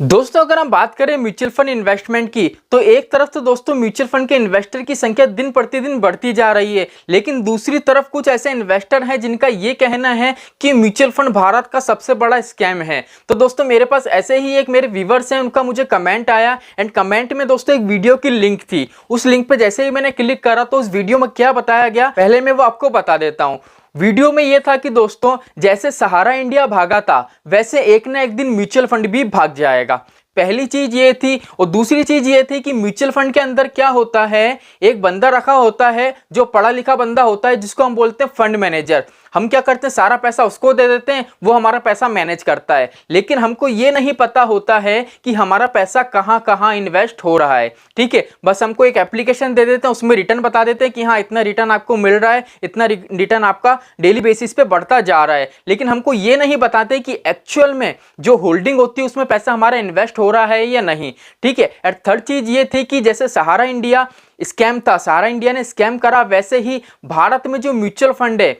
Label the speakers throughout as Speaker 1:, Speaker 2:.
Speaker 1: दोस्तों अगर हम बात करें म्यूचुअल फंड इन्वेस्टमेंट की तो एक तरफ तो दोस्तों म्यूचुअल फंड के इन्वेस्टर की संख्या दिन प्रतिदिन बढ़ती जा रही है, लेकिन दूसरी तरफ कुछ ऐसे इन्वेस्टर हैं जिनका ये कहना है कि म्यूचुअल फंड भारत का सबसे बड़ा स्कैम है। तो दोस्तों मेरे पास ऐसे ही एक मेरे व्यूवर्स हैं, उनका मुझे कमेंट आया एंड कमेंट में दोस्तों एक वीडियो की लिंक थी। उस लिंक पे जैसे ही मैंने क्लिक करा तो उस वीडियो में क्या बताया गया पहले मैं वो आपको बता देता हूँ। वीडियो में यह था कि दोस्तों जैसे सहारा इंडिया भागा था वैसे एक ना एक दिन म्यूचुअल फंड भी भाग जाएगा। पहली चीज ये थी और दूसरी चीज ये थी कि म्यूचुअल फंड के अंदर क्या होता है, एक बंदा रखा होता है जो पढ़ा लिखा बंदा होता है जिसको हम बोलते हैं फंड मैनेजर। हम क्या करते हैं, सारा पैसा उसको दे देते हैं, वो हमारा पैसा मैनेज करता है, लेकिन हमको ये नहीं पता होता है कि हमारा पैसा कहाँ कहाँ इन्वेस्ट हो रहा है। ठीक है, बस हमको एक एप्लीकेशन दे देते हैं, उसमें रिटर्न बता देते हैं कि हाँ इतना रिटर्न आपको मिल रहा है, इतना रिटर्न आपका डेली बेसिस पे बढ़ता जा रहा है, लेकिन हमको ये नहीं बताते कि एक्चुअल में जो होल्डिंग होती है उसमें पैसा हमारा इन्वेस्ट हो रहा है या नहीं। ठीक है, और थर्ड चीज ये थी कि जैसे सहारा इंडिया स्कैम था, सहारा इंडिया ने स्कैम करा, वैसे ही भारत में जो म्यूचुअल फंड है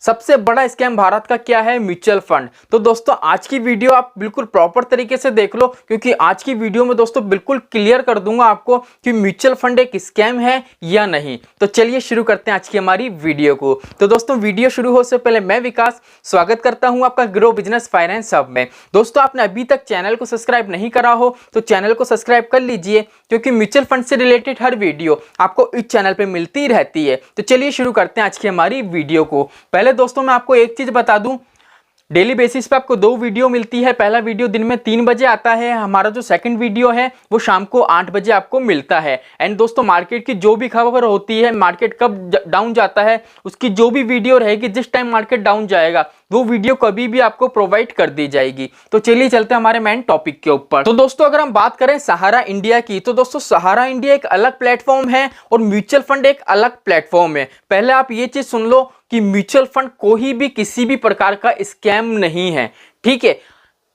Speaker 1: सबसे बड़ा स्कैम भारत का क्या है, म्यूचुअल फंड। तो दोस्तों आज की वीडियो आप बिल्कुल प्रॉपर तरीके से देख लो, क्योंकि आज की वीडियो में दोस्तों बिल्कुल क्लियर कर दूंगा आपको कि म्यूचुअल फंड एक स्कैम है या नहीं। तो चलिए शुरू करते हैं आज की हमारी वीडियो को। तो दोस्तों वीडियो शुरू होने से पहले मैं विकास स्वागत करता हूं आपका ग्रो बिजनेस फाइनेंस हब में। दोस्तों आपने अभी तक चैनल को सब्सक्राइब नहीं करा हो तो चैनल को सब्सक्राइब कर लीजिए, क्योंकि म्यूचुअल फंड से रिलेटेड हर वीडियो आपको इस चैनल पर मिलती रहती है। तो चलिए शुरू करते हैं आज की हमारी वीडियो को। पहले दोस्तों मैं आपको एक चीज बता दूं, डेली बेसिस पे आपको 2 वीडियो मिलती है। पहला वीडियो दिन में 3 बजे आता है, हमारा जो सेकंड वीडियो है वो शाम को 8 बजे आपको मिलता है। एंड दोस्तों मार्केट की जो भी खबर होती है, मार्केट कब डाउन जाता है, उसकी जो भी वीडियो रहेगी, जिस टाइम मार्केट डाउन जाएगा वो वीडियो कभी भी आपको प्रोवाइड कर दी जाएगी। तो चलिए चलते हैं हमारे मेन टॉपिक के ऊपर। तो दोस्तों अगर हम बात करें सहारा इंडिया की, तो दोस्तों सहारा इंडिया एक अलग प्लेटफॉर्म है और म्यूचुअल फंड एक अलग प्लेटफॉर्म है। पहले आप ये चीज सुन लो कि म्यूचुअल फंड कोई भी किसी भी प्रकार का स्कैम नहीं है। ठीक है,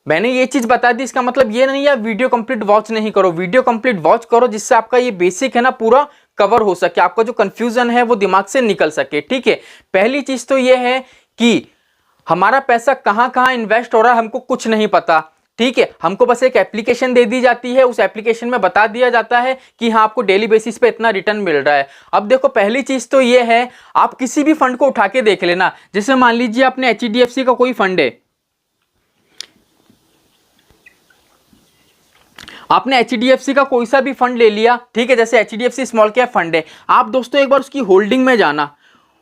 Speaker 1: मैंने ये चीज बता दी, इसका मतलब ये नहीं है वीडियो कंप्लीट वॉच नहीं करो, वीडियो कंप्लीट वॉच करो, जिससे आपका ये बेसिक है ना पूरा कवर हो सके, आपका जो कंफ्यूजन है वो दिमाग से निकल सके। ठीक है, पहली चीज तो ये है कि हमारा पैसा कहां कहां इन्वेस्ट हो रहा है हमको कुछ नहीं पता। ठीक है, हमको बस एक एप्लीकेशन दे दी जाती है, उस एप्लीकेशन में बता दिया जाता है कि हाँ आपको डेली बेसिस पे इतना रिटर्न मिल रहा है। अब देखो पहली चीज तो ये है, आप किसी भी फंड को उठा के देख लेना। जैसे मान लीजिए आपने HDFC का कोई फंड है, आपने HDFC का कोई सा भी फंड ले लिया। ठीक है, जैसे HDFC स्मॉल कैप फंड है, आप दोस्तों एक बार उसकी होल्डिंग में जाना,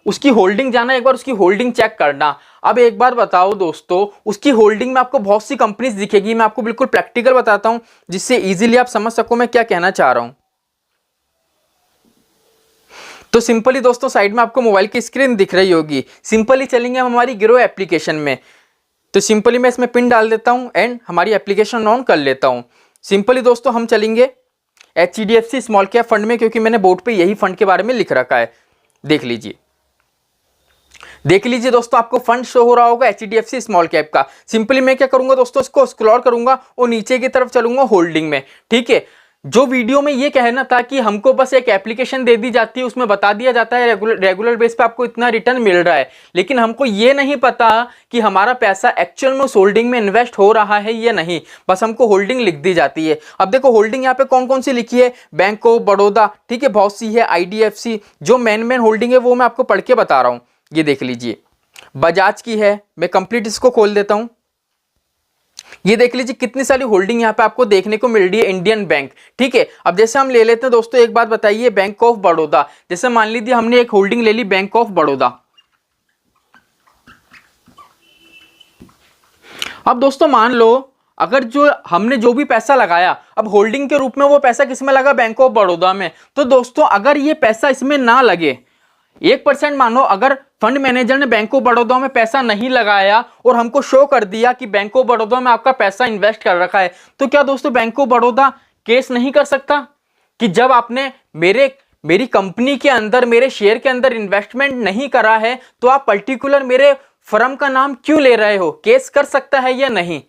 Speaker 1: उसकी होल्डिंग जाना, एक बार उसकी होल्डिंग चेक करना। अब एक बार बताओ दोस्तों, उसकी होल्डिंग में आपको बहुत सी कंपनीज दिखेगी। मैं आपको बिल्कुल प्रैक्टिकल बताता हूं जिससे इजीली आप समझ सको मैं क्या कहना चाह रहा हूं। तो सिंपली दोस्तों साइड में आपको मोबाइल की स्क्रीन दिख रही होगी, सिंपली चलेंगे हम हमारी ग्रो एप्लीकेशन में। तो सिंपली मैं इसमें पिन डाल देता हूं एंड हमारी एप्लीकेशन ऑन कर लेता हूं। सिंपली दोस्तों हम चलेंगे HDFC स्मॉल कैप फंड में, क्योंकि मैंने बोर्ड पे यही फंड के बारे में लिख रखा है। देख लीजिए दोस्तों, आपको फंड शो हो रहा होगा HDFC स्मॉल कैप का। सिंपली मैं क्या करूंगा दोस्तों, इसको स्क्रॉल करूंगा और नीचे की तरफ चलूंगा होल्डिंग में। ठीक है, जो वीडियो में ये कहना था कि हमको बस एक एप्लीकेशन दे दी जाती है, उसमें बता दिया जाता है रेगुलर बेस पे आपको इतना रिटर्न मिल रहा है, लेकिन हमको ये नहीं पता कि हमारा पैसा एक्चुअल में उस होल्डिंग में इन्वेस्ट हो रहा है या नहीं, बस हमको होल्डिंग लिख दी जाती है। अब देखो होल्डिंग यहाँ पे कौन कौन सी लिखी है, बैंक ऑफ बड़ौदा, ठीक है, बहुत सी है, IDFC। जो मेन होल्डिंग है वो मैं आपको पढ़ के बता रहा हूँ। ये देख लीजिए, बजाज की है, मैं कंप्लीट इसको खोल देता हूं। ये देख लीजिए कितनी सारी होल्डिंग यहां पे आपको देखने को मिल रही है। इंडियन बैंक, ठीक है। अब जैसे हम ले लेते हैं दोस्तों, एक बात बताइए, बैंक ऑफ बड़ौदा, जैसे मान लीजिए हमने एक होल्डिंग ले ली बैंक ऑफ बड़ौदा। अब दोस्तों मान लो अगर जो हमने जो भी पैसा लगाया, अब होल्डिंग के रूप में वो पैसा किसमें लगा, बैंक ऑफ बड़ौदा में। तो दोस्तों अगर ये पैसा इसमें ना लगे, 1% मानो अगर फंड मैनेजर ने बैंक ऑफ बड़ौदा में पैसा नहीं लगाया और हमको शो कर दिया कि बैंक ऑफ बड़ौदा में आपका पैसा इन्वेस्ट कर रखा है, तो क्या दोस्तों बैंक ऑफ बड़ौदा केस नहीं कर सकता कि जब आपने मेरी कंपनी के अंदर, मेरे शेयर के अंदर इन्वेस्टमेंट नहीं करा है तो आप पर्टिकुलर मेरे फर्म का नाम क्यों ले रहे हो? केस कर सकता है या नहीं?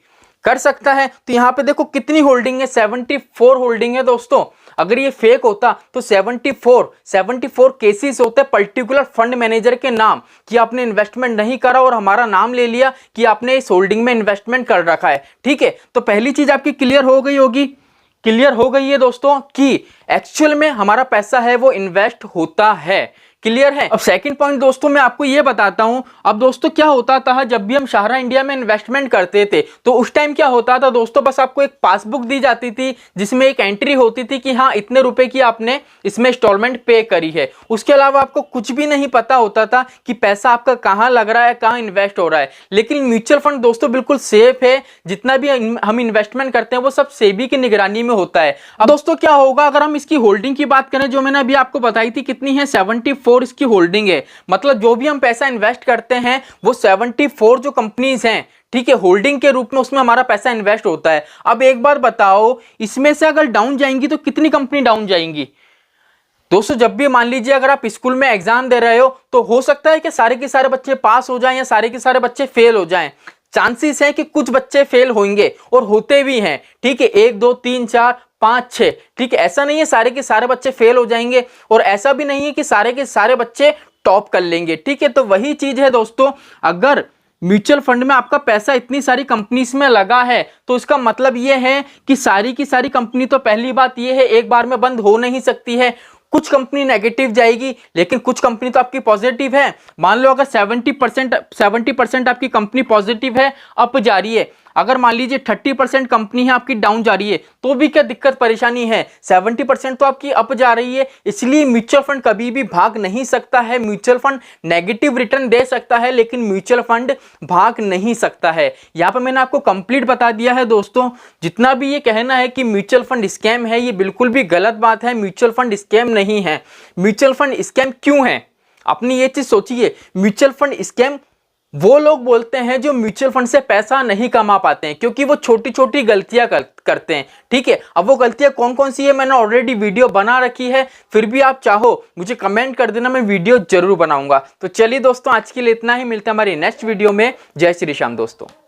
Speaker 1: कर सकता है। तो यहां पे देखो कितनी होल्डिंग है, 74 होल्डिंग है दोस्तों। अगर ये फेक होता तो 74 केसेस होते पर्टिकुलर फंड मैनेजर के नाम कि आपने इन्वेस्टमेंट नहीं करा और हमारा नाम ले लिया कि आपने इस होल्डिंग में इन्वेस्टमेंट कर रखा है। ठीक है, तो पहली चीज आपकी क्लियर हो गई है दोस्तों कि एक्चुअल में हमारा पैसा है वो इन्वेस्ट होता है। क्लियर है। अब सेकंड पॉइंट दोस्तों मैं आपको ये बताता हूं। अब दोस्तों क्या होता था, जब भी हम शाहरा इंडिया में इन्वेस्टमेंट करते थे तो उस टाइम क्या होता था दोस्तों, बस आपको एक पासबुक दी जाती थी जिसमें एक एंट्री होती थी कि हाँ इतने रुपए की आपने इसमें इंस्टॉलमेंट पे करी है। उसके अलावा आपको कुछ भी नहीं पता होता था कि पैसा आपका कहाँ लग रहा है, कहाँ इन्वेस्ट हो रहा है। लेकिन म्यूचुअल फंड दोस्तों बिल्कुल सेफ है, जितना भी हम इन्वेस्टमेंट करते हैं वो सब सेबी की निगरानी में होता है। अब दोस्तों क्या होगा, अगर हम इसकी होल्डिंग की बात करें जो मैंने अभी आपको बताई थी कितनी है, 74 इसकी होल्डिंग है। मतलब जो भी हम पैसा इन्वेस्ट करते हैं वो 74 जो कंपनीज हैं, ठीक है, होल्डिंग के रूप में उसमें हमारा पैसा इन्वेस्ट होता है। अब एक बार बताओ, इसमें से अगर डाउन जाएंगी तो कितनी कंपनी डाउन जाएंगी दोस्तों? जब भी मान लीजिए अगर आप स्कूल में एग्जाम दे रहे हो तो हो सकता है कि सारे के सारे बच्चे पास हो जाएं या सारे के सारे बच्चे फेल हो जाएं। चांसेस है कि कुछ बच्चे फेल होंगे और होते भी हैं। ठीक है, 1 2 3 4 5 6, ठीक है, ऐसा नहीं है सारे के सारे बच्चे फेल हो जाएंगे और ऐसा भी नहीं है कि सारे के सारे बच्चे टॉप कर लेंगे। ठीक है, तो वही चीज है दोस्तों, अगर म्यूचुअल फंड में आपका पैसा इतनी सारी कंपनीज में लगा है तो इसका मतलब यह है कि सारी की सारी कंपनी, तो पहली बात यह है एक बार में बंद हो नहीं सकती है। कुछ कंपनी नेगेटिव जाएगी लेकिन कुछ कंपनी तो आपकी पॉजिटिव है। मान लो अगर 70% आपकी कंपनी पॉजिटिव है, अप जा रही है, अगर मान लीजिए 30% कंपनी है आपकी डाउन जा रही है तो भी क्या दिक्कत परेशानी है, 70% तो आपकी अप जा रही है। इसलिए म्यूचुअल फंड कभी भी भाग नहीं सकता है। म्यूचुअल फंड नेगेटिव रिटर्न दे सकता है लेकिन म्यूचुअल फंड भाग नहीं सकता है। यहाँ पर मैंने आपको कंप्लीट बता दिया है दोस्तों। जितना भी ये कहना है कि म्यूचुअल फंड स्कैम है, ये बिल्कुल भी गलत बात है। म्यूचुअल फंड स्कैम नहीं है। म्यूचुअल फंड स्कैम क्यों है, अपनी ये चीज सोचिए। म्यूचुअल फंड स्कैम वो लोग बोलते हैं जो म्यूचुअल फंड से पैसा नहीं कमा पाते हैं, क्योंकि वो छोटी छोटी गलतियां करते हैं। ठीक है, अब वो गलतियां कौन कौन सी है मैंने ऑलरेडी वीडियो बना रखी है, फिर भी आप चाहो मुझे कमेंट कर देना, मैं वीडियो जरूर बनाऊंगा। तो चलिए दोस्तों, आज के लिए इतना ही, मिलते हैं हमारी नेक्स्ट वीडियो में। जय श्री श्याम दोस्तों।